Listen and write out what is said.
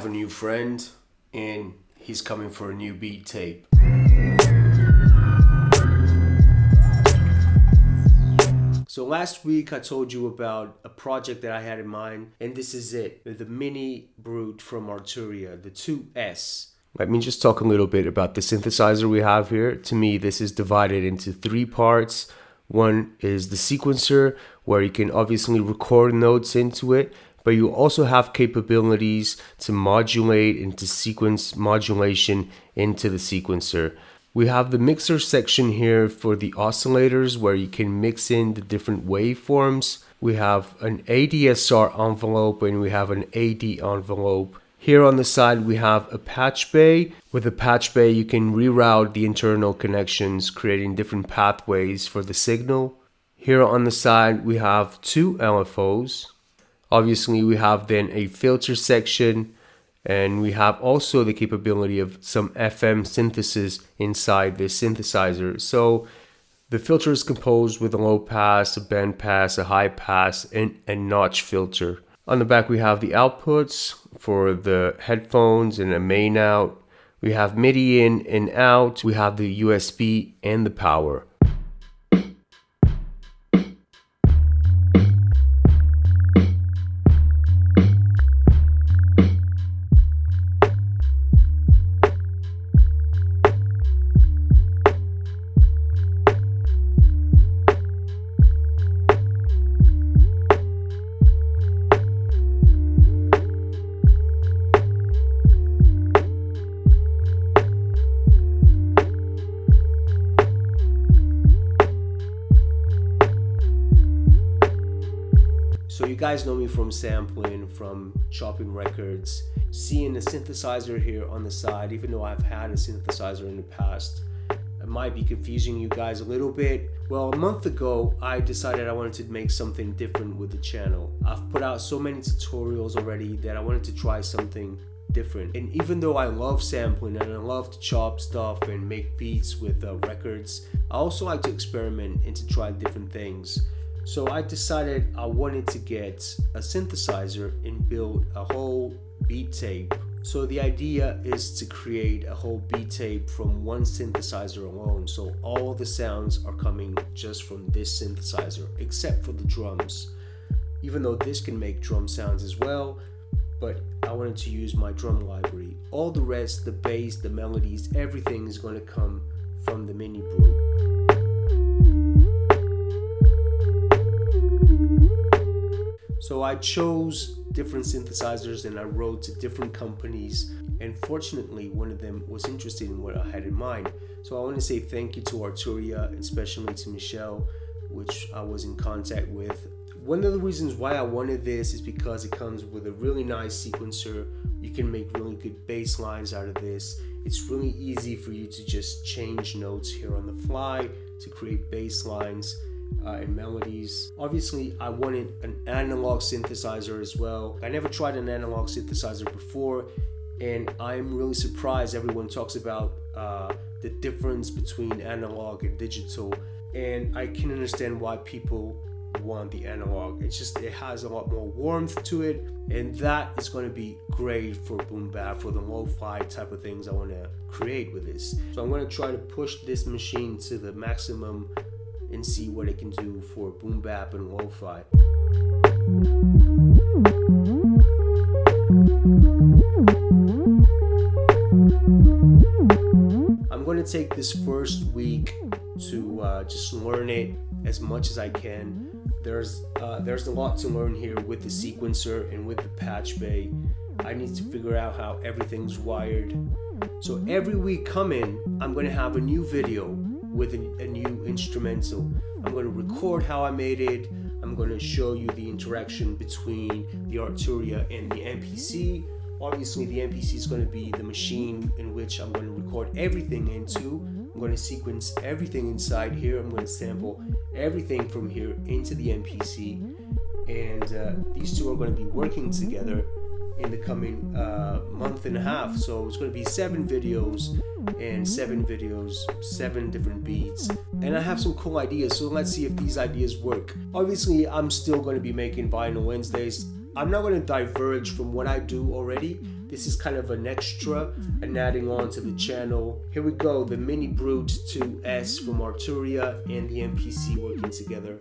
have a new friend and he's coming for a new beat tape. So last week I told you about a project that I had in mind, and this is it, the Minibrute from Arturia, the 2S. Let me just talk a little bit about the synthesizer we have here. To me, this is divided into three parts. One is the sequencer, where you can obviously record notes into it, but you also have capabilities to modulate and to sequence modulation into the sequencer. We have the mixer section here for the oscillators, where you can mix in the different waveforms. We have an ADSR envelope and we have an AD envelope. Here on the side we have a patch bay. With a patch bay you can reroute the internal connections, creating different pathways for the signal. Here on the side we have two LFOs. Obviously we have then a filter section, and we have also the capability of some FM synthesis inside this synthesizer. So the filter is composed with a low pass, a band pass, a high pass, and a notch filter. On the back we have the outputs for the headphones and a main out. We have MIDI in and out. We have the USB and the power. So you guys know me from sampling, from chopping records. Seeing the synthesizer here on the side, even though I've had a synthesizer in the past, it might be confusing you guys a little bit. Well, a month ago, I decided I wanted to make something different with the channel. I've put out so many tutorials already that I wanted to try something different. And even though I love sampling and I love to chop stuff and make beats with records, I also like to experiment and to try different things. So I decided I wanted to get a synthesizer and build a whole beat tape. So the idea is to create a whole beat tape from one synthesizer alone. So all the sounds are coming just from this synthesizer, except for the drums. Even though this can make drum sounds as well, but I wanted to use my drum library. All the rest, the bass, the melodies, everything is going to come from the Minibrute. So I chose different synthesizers and I wrote to different companies, and fortunately one of them was interested in what I had in mind. So I want to say thank you to Arturia, and especially to Michelle, which I was in contact with. One of the reasons why I wanted this is because it comes with a really nice sequencer. You can make really good bass lines out of this. It's really easy for you to just change notes here on the fly to create bass lines and melodies. Obviously I wanted an analog synthesizer as well. I never tried an analog synthesizer before, and I'm really surprised everyone talks about the difference between analog and digital, and I can understand why people want the analog. It has a lot more warmth to it, and that is going to be great for boom bap, for the lo-fi type of things I want to create with this. So I'm going to try to push this machine to the maximum and see what it can do for boom bap and lo-fi. I'm going to take this first week to just learn it as much as I can. There's a lot to learn here with the sequencer and with the patch bay. I need to figure out how everything's wired. So every week coming, I'm going to have a new video with a new instrumental. I'm going to record how I made it. I'm going to show you the interaction between the Arturia and the MPC. Obviously the MPC is going to be the machine in which I'm going to record everything into. I'm going to sequence everything inside here. I'm going to sample everything from here into the MPC, and these two are going to be working together in the coming month and a half. So it's going to be 7 videos, and 7 different beats, and I have some cool ideas, so let's see if these ideas work. Obviously I'm still going to be making Vinyl Wednesdays. I'm not going to diverge from what I do already. This is kind of an extra and adding on to the channel. Here we go, the Minibrute 2S from Arturia and the MPC working together.